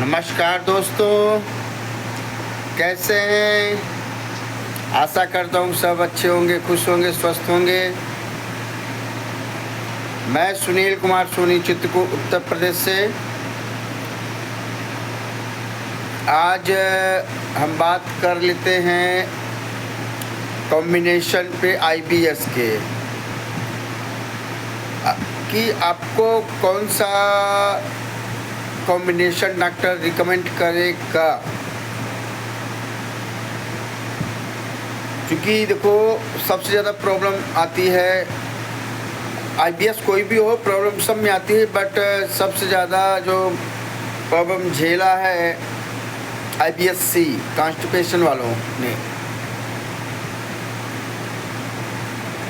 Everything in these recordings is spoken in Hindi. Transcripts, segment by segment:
नमस्कार दोस्तों, कैसे हैं। आशा करता हूँ सब अच्छे होंगे, खुश होंगे, स्वस्थ होंगे। मैं सुनील कुमार सोनी चित्रकूट उत्तर प्रदेश से। आज हम बात कर लेते हैं कॉम्बिनेशन पे आईबीएस के कि आपको कौन सा कॉम्बिनेशन डॉक्टर रिकमेंड करेगा। क्योंकि देखो सबसे ज़्यादा प्रॉब्लम आती है, आईबीएस कोई भी हो प्रॉब्लम सब में आती है, बट सबसे ज़्यादा जो प्रॉब्लम झेला है आईबीएस सी कॉन्स्टिपेशन वालों ने।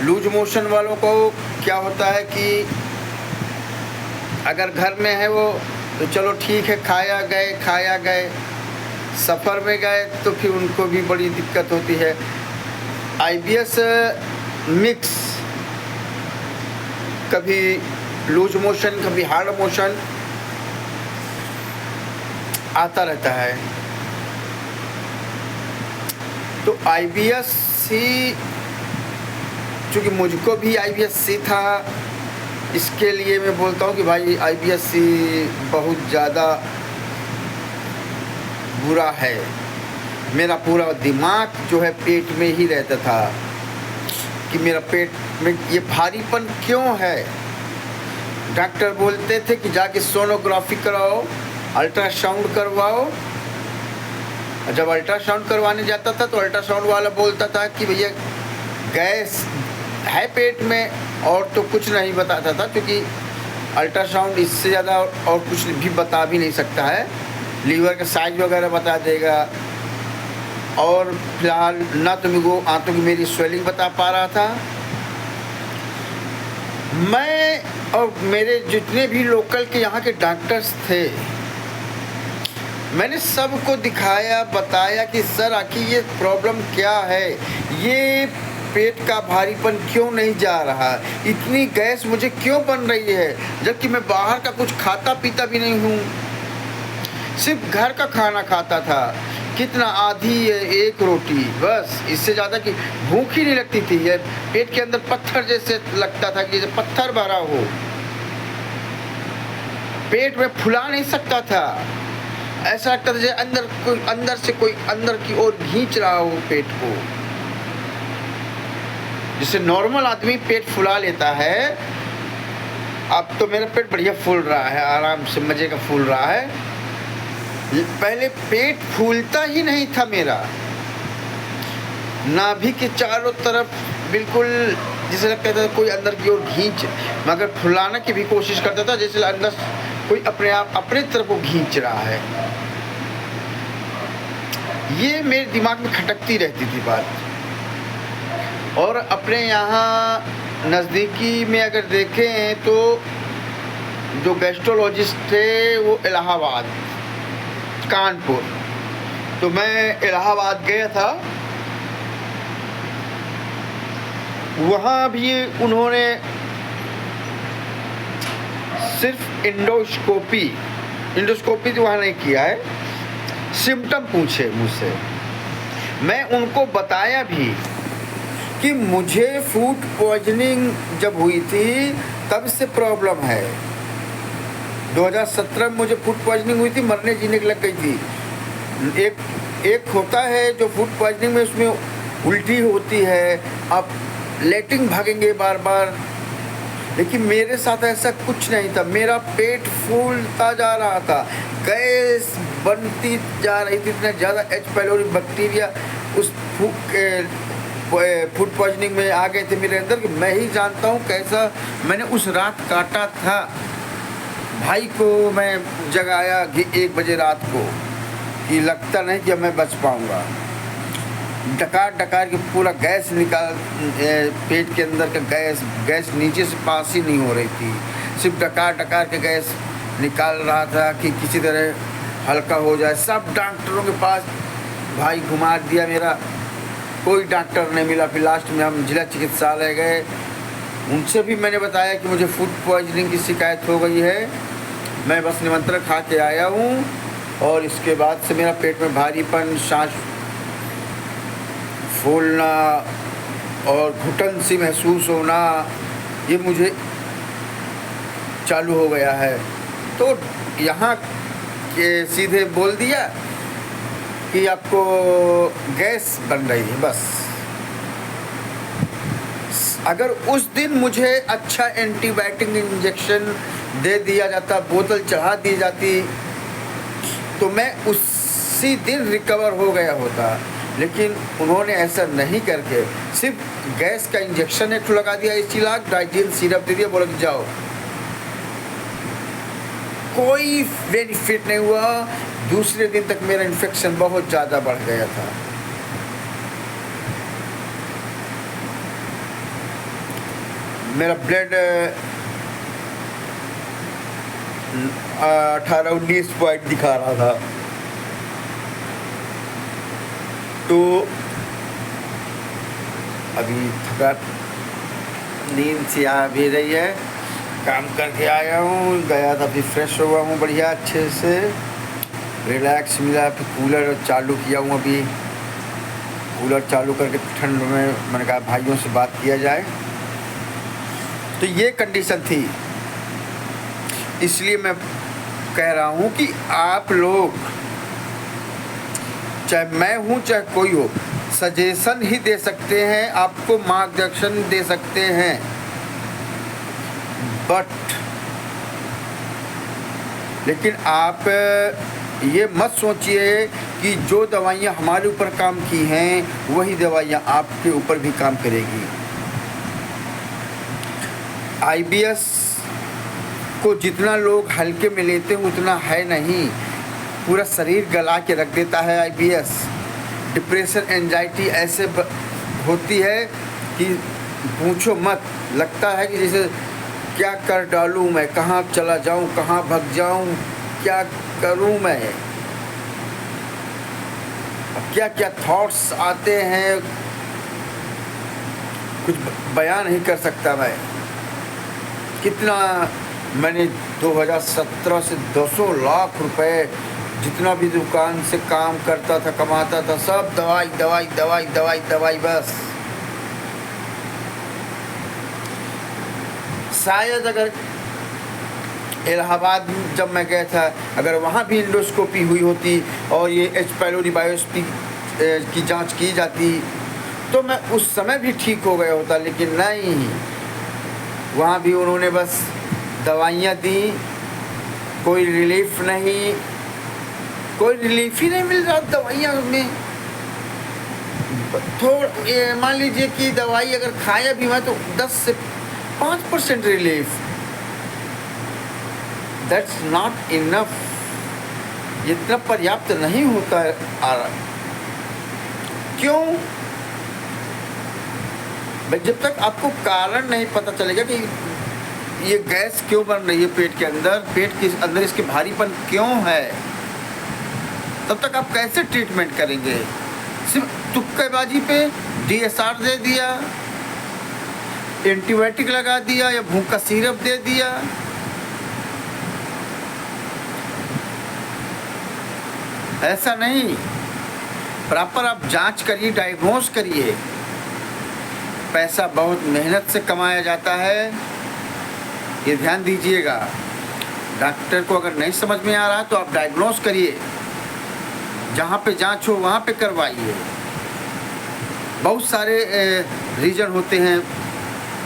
लूज मोशन वालों को क्या होता है कि अगर घर में है वो तो चलो ठीक है, खाया गए, सफ़र में गए तो फिर उनको भी बड़ी दिक्कत होती है। आईबीएस मिक्स, कभी लूज मोशन कभी हार्ड मोशन आता रहता है। तो आईबीएस सी, चूँकि मुझको भी आईबीएस सी था, इसके लिए मैं बोलता हूँ कि भाई आईबीएस सी बहुत ज़्यादा बुरा है। मेरा पूरा दिमाग जो है पेट में ही रहता था कि मेरा पेट में ये भारीपन क्यों है। डॉक्टर बोलते थे कि जाके सोनोग्राफी कराओ, अल्ट्रासाउंड करवाओ। जब अल्ट्रासाउंड करवाने जाता था तो अल्ट्रासाउंड वाला बोलता था कि भैया गैस है पेट में, और तो कुछ नहीं बताता था, क्योंकि अल्ट्रासाउंड इससे ज़्यादा और कुछ भी बता भी नहीं सकता है। लीवर का साइज वगैरह बता देगा, और फिलहाल ना तो मेरे को आंतों की मेरी स्वेलिंग बता पा रहा था। मैं और मेरे जितने भी लोकल के यहाँ के डॉक्टर्स थे, मैंने सबको दिखाया, बताया कि सर आखिर ये प्रॉब्लम क्या है, ये पेट का भारीपन क्यों नहीं जा रहा, इतनी गैस मुझे क्यों बन रही है, जबकि मैं बाहर का कुछ खाता पीता भी नहीं हूँ, सिर्फ घर का खाना खाता था। कितना, आधी एक रोटी बस, इससे ज़्यादा कि भूख ही नहीं लगती थी। ये पेट के अंदर पत्थर जैसे लगता था कि जैसे पत्थर भरा हो, पेट में फुला नहीं सकता था। ऐसा लगता था जैसे अंदर से कोई अंदर की ओर खींच रहा हो पेट को। जिससे नॉर्मल आदमी पेट फुला लेता है, अब तो मेरा पेट बढ़िया फूल रहा है, आराम से मज़े का फूल रहा है। पहले पेट फूलता ही नहीं था मेरा, नाभि के चारों तरफ बिल्कुल जैसे लगता था कोई अंदर की ओर खींच, मगर फुलाने की भी कोशिश करता था जैसे अंदर कोई अपने आप अपने तरफ को खींच रहा है। ये मेरे दिमाग में खटकती रहती थी बात। और अपने यहाँ नज़दीकी में अगर देखें तो जो गैस्ट्रोलॉजिस्ट थे वो इलाहाबाद, कानपुर, तो मैं इलाहाबाद गया था। वहाँ भी उन्होंने सिर्फ इंडोस्कोपी तो वहाँ नहीं किया है, सिम्टम पूछे मुझसे। मैं उनको बताया भी कि मुझे फूड पॉइजनिंग जब हुई थी तब से प्रॉब्लम है। 2017 में मुझे फूड पॉइजनिंग हुई थी, मरने जीने की लग गई थी। एक होता है जो फूड पॉइजनिंग में उसमें उल्टी होती है, आप लेटिंग भागेंगे बार बार, लेकिन मेरे साथ ऐसा कुछ नहीं था। मेरा पेट फूलता जा रहा था, गैस बनती जा रही थी, इतना ज़्यादा एच पाइलोरी बैक्टीरिया उस फूड पॉइजनिंग में आ गए थे मेरे अंदर कि मैं ही जानता हूँ कैसा मैंने उस रात काटा था। भाई को मैं जगाया 1 बजे रात को कि लगता नहीं कि मैं बच पाऊँगा। डकार के पूरा गैस निकाल, पेट के अंदर का गैस नीचे से पास ही नहीं हो रही थी, सिर्फ डकार के गैस निकाल रहा था कि किसी तरह हल्का हो जाए। सब डॉक्टरों के पास भाई घुमा दिया मेरा, कोई डॉक्टर नहीं मिला। फिर लास्ट में हम जिला चिकित्सालय गए, उनसे भी मैंने बताया कि मुझे फूड पॉइजनिंग की शिकायत हो गई है, मैं बस निमंत्रण खा के आया हूँ और इसके बाद से मेरा पेट में भारीपन, सांस फूलना और घुटन सी महसूस होना, ये मुझे चालू हो गया है। तो यहाँ के सीधे बोल दिया कि आपको गैस बन रही है। बस अगर उस दिन मुझे अच्छा एंटीबायोटिक इंजेक्शन दे दिया जाता, बोतल चढ़ा दी जाती, तो मैं उसी दिन रिकवर हो गया होता। लेकिन उन्होंने ऐसा नहीं करके सिर्फ गैस का इंजेक्शन एक लगा दिया, इसीलाक डाइजिन सिरप दे दिया, बोला कि जाओ। कोई बेनिफिट नहीं हुआ। दूसरे दिन तक मेरा इन्फेक्शन बहुत ज़्यादा बढ़ गया था। मेरा ब्लड 18-19 पॉइंट दिखा रहा था। तो अभी थकान, नींद से आ भी रही है, काम करके आया हूँ, गया था, अभी फ्रेश हुआ हूँ बढ़िया अच्छे से, रिलैक्स मिला। फिर कूलर चालू किया हूँ, अभी कूलर चालू करके ठंड में मैंने कहा भाइयों से बात किया जाए। तो ये कंडीशन थी, इसलिए मैं कह रहा हूँ कि आप लोग, चाहे मैं हूँ चाहे कोई हो, सजेशन ही दे सकते हैं, आपको मार्गदर्शन दे सकते हैं, बट लेकिन आप ये मत सोचिए कि जो दवाइयाँ हमारे ऊपर काम की हैं वही दवाइयाँ आपके ऊपर भी काम करेगी। IBS को जितना लोग हल्के में लेते हैं उतना है नहीं, पूरा शरीर गला के रख देता है IBS। डिप्रेशन, एंजाइटी ऐसे होती है कि पूछो मत, लगता है कि जैसे क्या कर डालूं मैं, कहाँ चला जाऊं, कहाँ भग जाऊं, क्या करूं मैं, क्या क्या थॉट्स आते हैं, कुछ बयान नहीं कर सकता मैं। कितना मैंने 2017 से 200 लाख रुपए जितना भी दुकान से काम करता था, कमाता था, सब दवाई दवाई दवाई दवाई दवाई बस। शायद अगर इलाहाबाद जब मैं गया था, अगर वहाँ भी इंडोस्कोपी हुई होती और ये H. पाइलोरी बायोप्सी की जांच की जाती तो मैं उस समय भी ठीक हो गया होता, लेकिन नहीं, वहाँ भी उन्होंने बस दवाइयाँ दी, कोई रिलीफ नहीं, कोई रिलीफ ही नहीं मिल रहा दवाइयाँ में। थोड़ा मान लीजिए कि दवाई अगर खाया भी मैं तो 10 से 5% रिलीफ, दैट्स नॉट इनफ, इतना पर्याप्त नहीं होता है। क्यों भाई? जब तक आपको कारण नहीं पता चलेगा कि ये गैस क्यों बन रही है पेट के अंदर, पेट के अंदर इसके भारीपन क्यों है, तब तक आप कैसे ट्रीटमेंट करेंगे? सिर्फ तुक्केबाजी पे DSR दे दिया, एंटीबायोटिक लगा दिया या भूख का सिरप दे दिया, ऐसा नहीं। प्रॉपर आप जांच करिए, डायग्नोज करिए। पैसा बहुत मेहनत से कमाया जाता है, ये ध्यान दीजिएगा। डॉक्टर को अगर नहीं समझ में आ रहा तो आप डायग्नोज करिए, जहाँ पे जांच हो वहाँ पे करवाइए। बहुत सारे रीजन होते हैं,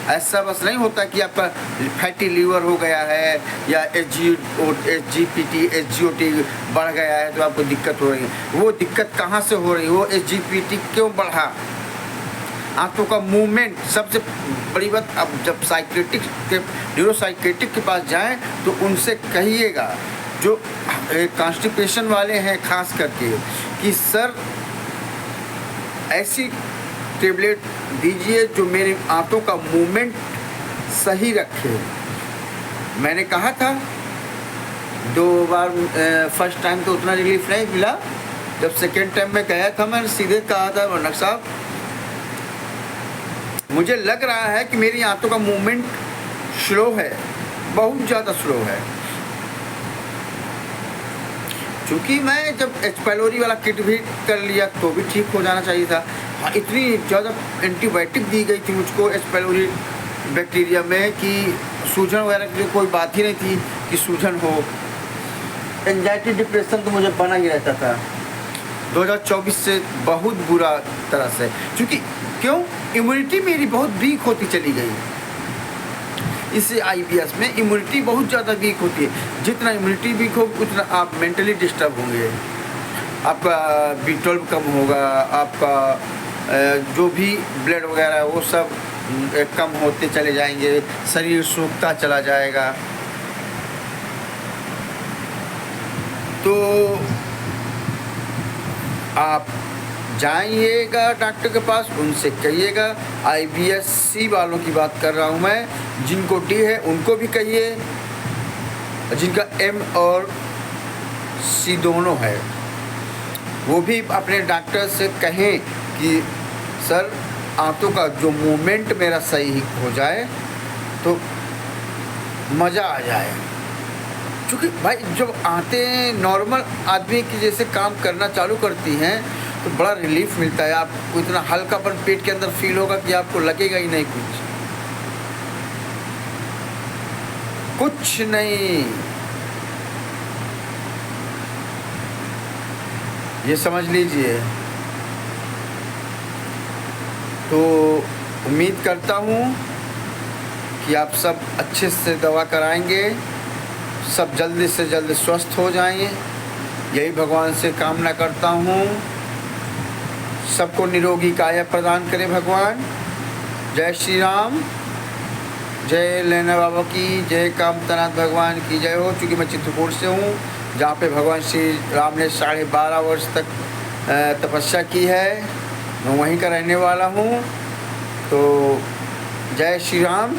ऐसा बस नहीं होता कि आपका फैटी लीवर हो गया है या SGPT SGOT बढ़ गया है तो आपको दिक्कत हो रही है। वो दिक्कत कहाँ से हो रही है, वो SGPT क्यों बढ़ा? आंखों का मूवमेंट सबसे बड़ी बात। अब जब साइकेट्रिक के न्यूरोसाइकेट्रिक के पास जाएं तो उनसे कहिएगा, जो कॉन्स्टिपेशन वाले हैं खास करके, कि सर ऐसी टेबलेट दीजिए जो मेरे आंतों का मूवमेंट सही रखे। मैंने कहा था 2 बार, फर्स्ट टाइम तो उतना रिलीफ नहीं मिला, जब सेकेंड टाइम में गया था मैंने सीधे कहा था, वर्नक साहब मुझे लग रहा है कि मेरी आंतों का मूवमेंट स्लो है, बहुत ज़्यादा स्लो है। चूँकि मैं जब एच पाइलोरी वाला किट भी कर लिया तो भी ठीक हो जाना चाहिए था। हाँ, इतनी ज़्यादा एंटीबायोटिक दी गई थी मुझको एच पाइलोरी बैक्टीरिया में कि सूजन वगैरह की कोई बात ही नहीं थी कि सूजन हो। एंजाइटी डिप्रेशन तो मुझे बना ही रहता था 2024 से बहुत बुरा तरह से, क्योंकि क्यों इम्यूनिटी मेरी बहुत वीक होती चली गई। इस IBS में इम्यूनिटी बहुत ज़्यादा वीक होती है। जितना इम्यूनिटी वीक हो उतना आप मेंटली डिस्टर्ब होंगे, आपका B12 कम होगा, आपका जो भी ब्लड वगैरह है वो सब कम होते चले जाएंगे, शरीर सूखता चला जाएगा। तो आप जाइएगा डॉक्टर के पास, उनसे कहिएगा। IBS-C वालों की बात कर रहा हूँ मैं, जिनको D है उनको भी कहिए, जिनका M और C दोनों है वो भी अपने डॉक्टर से कहें कि सर आंतों का जो मूवमेंट मेरा सही हो जाए तो मज़ा आ जाए। क्योंकि भाई जब आंतें नॉर्मल आदमी की जैसे काम करना चालू करती हैं तो बड़ा रिलीफ मिलता है। आपको इतना हल्कापन पेट के अंदर फील होगा कि आपको लगेगा ही नहीं कुछ नहीं। ये समझ लीजिए। तो उम्मीद करता हूँ कि आप सब अच्छे से दवा कराएंगे, सब जल्दी से जल्दी स्वस्थ हो जाएंगे। यही भगवान से कामना करता हूँ। सबको निरोगी काया प्रदान करे भगवान। जय श्री राम, जय लेना बाबा की जय, कामतनाथ भगवान की जय हो। चूँकि मैं चित्रकूट से हूँ, जहाँ पे भगवान श्री राम ने 12.5 वर्ष तक तपस्या की है, मैं वहीं का रहने वाला हूँ। तो जय श्री राम।